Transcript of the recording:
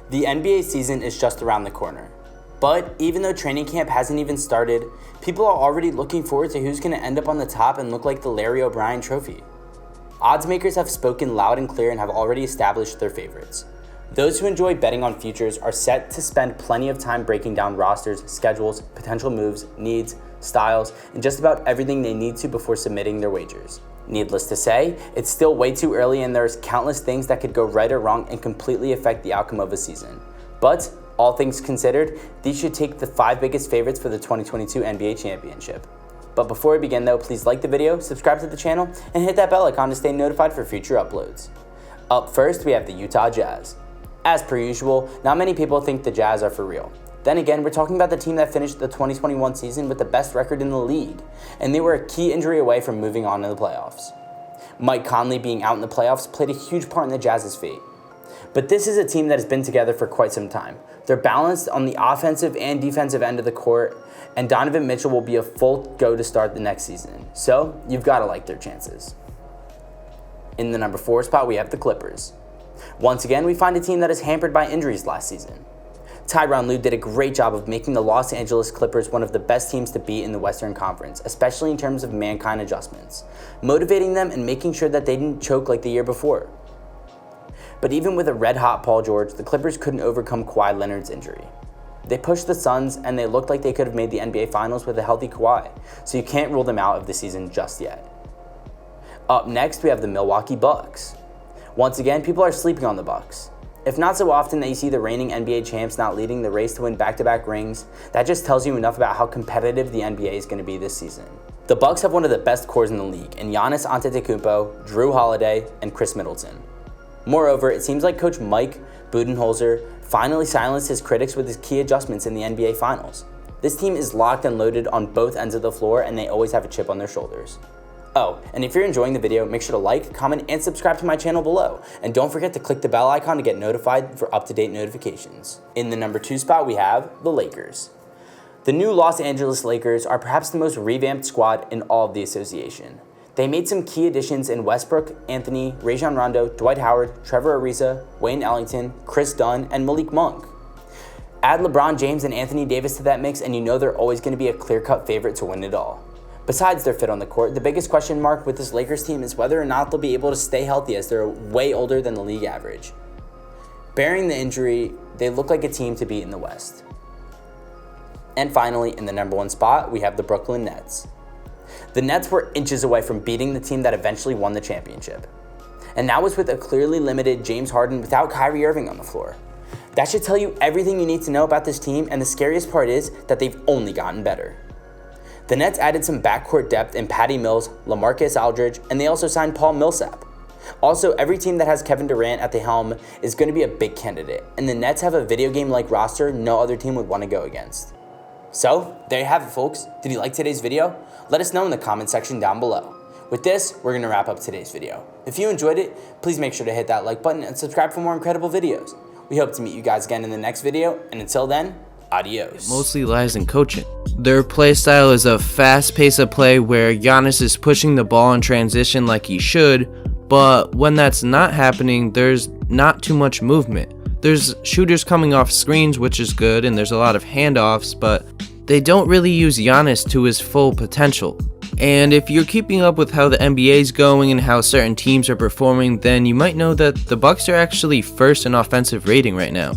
The NBA season is just around the corner. But even though training camp hasn't even started, people are already looking forward to who's going to end up on the top and look like the Larry O'Brien trophy. Odds makers have spoken loud and clear and have already established their favorites. Those who enjoy betting on futures are set to spend plenty of time breaking down rosters, schedules, potential moves, needs, styles, and just about everything they need to before submitting their wagers. Needless to say, it's still way too early and there's countless things that could go right or wrong and completely affect the outcome of a season. But all things considered, these should take the 5 biggest favorites for the 2022 NBA Championship. But before we begin though, please like the video, subscribe to the channel, and hit that bell icon to stay notified for future uploads. Up first, we have the Utah Jazz. As per usual, not many people think the Jazz are for real. Then again, we're talking about the team that finished the 2021 season with the best record in the league, and they were a key injury away from moving on to the playoffs. Mike Conley being out in the playoffs played a huge part in the Jazz's fate. But this is a team that has been together for quite some time. They're balanced on the offensive and defensive end of the court, and Donovan Mitchell will be a full go to start the next season. So, you've got to like their chances. In the number 4 spot, we have the Clippers. Once again, we find a team that is hampered by injuries last season. Tyronn Lue did a great job of making the Los Angeles Clippers one of the best teams to beat in the Western Conference, especially in terms of mankind adjustments, motivating them and making sure that they didn't choke like the year before. But even with a red-hot Paul George, the Clippers couldn't overcome Kawhi Leonard's injury. They pushed the Suns, and they looked like they could have made the NBA Finals with a healthy Kawhi, so you can't rule them out of the season just yet. Up next, we have the Milwaukee Bucks. Once again, people are sleeping on the Bucks. If not so often that you see the reigning NBA champs not leading the race to win back-to-back rings, that just tells you enough about how competitive the NBA is going to be this season. The Bucks have one of the best cores in the league in Giannis Antetokounmpo, Drew Holiday, and Chris Middleton. Moreover, it seems like coach Mike Budenholzer finally silenced his critics with his key adjustments in the NBA Finals. This team is locked and loaded on both ends of the floor, and they always have a chip on their shoulders. Oh, and if you're enjoying the video, make sure to like, comment, and subscribe to my channel below. And don't forget to click the bell icon to get notified for up-to-date notifications. In the number 2 spot, we have the Lakers. The new Los Angeles Lakers are perhaps the most revamped squad in all of the association. They made some key additions in Westbrook, Anthony, Rajon Rondo, Dwight Howard, Trevor Ariza, Wayne Ellington, Chris Dunn, and Malik Monk. Add LeBron James and Anthony Davis to that mix and you know they're always going to be a clear-cut favorite to win it all. Besides their fit on the court, the biggest question mark with this Lakers team is whether or not they'll be able to stay healthy as they're way older than the league average. Bearing the injury, they look like a team to beat in the West. And finally, in the number 1 spot, we have the Brooklyn Nets. The Nets were inches away from beating the team that eventually won the championship. And that was with a clearly limited James Harden without Kyrie Irving on the floor. That should tell you everything you need to know about this team, and the scariest part is that they've only gotten better. The Nets added some backcourt depth in Patty Mills, LaMarcus Aldridge, and they also signed Paul Millsap. Also, every team that has Kevin Durant at the helm is going to be a big candidate, and the Nets have a video game-like roster no other team would want to go against. So, there you have it, folks. Did you like today's video? Let us know in the comment section down below. With this, we're going to wrap up today's video. If you enjoyed it, please make sure to hit that like button and subscribe for more incredible videos. We hope to meet you guys again in the next video, and until then, adios. Mostly lies in coaching. Their play style is a fast pace of play where Giannis is pushing the ball in transition like he should, but when that's not happening, there's not too much movement. There's shooters coming off screens, which is good, and there's a lot of handoffs, but they don't really use Giannis to his full potential. And if you're keeping up with how the NBA is going and how certain teams are performing, then you might know that the Bucks are actually first in offensive rating right now.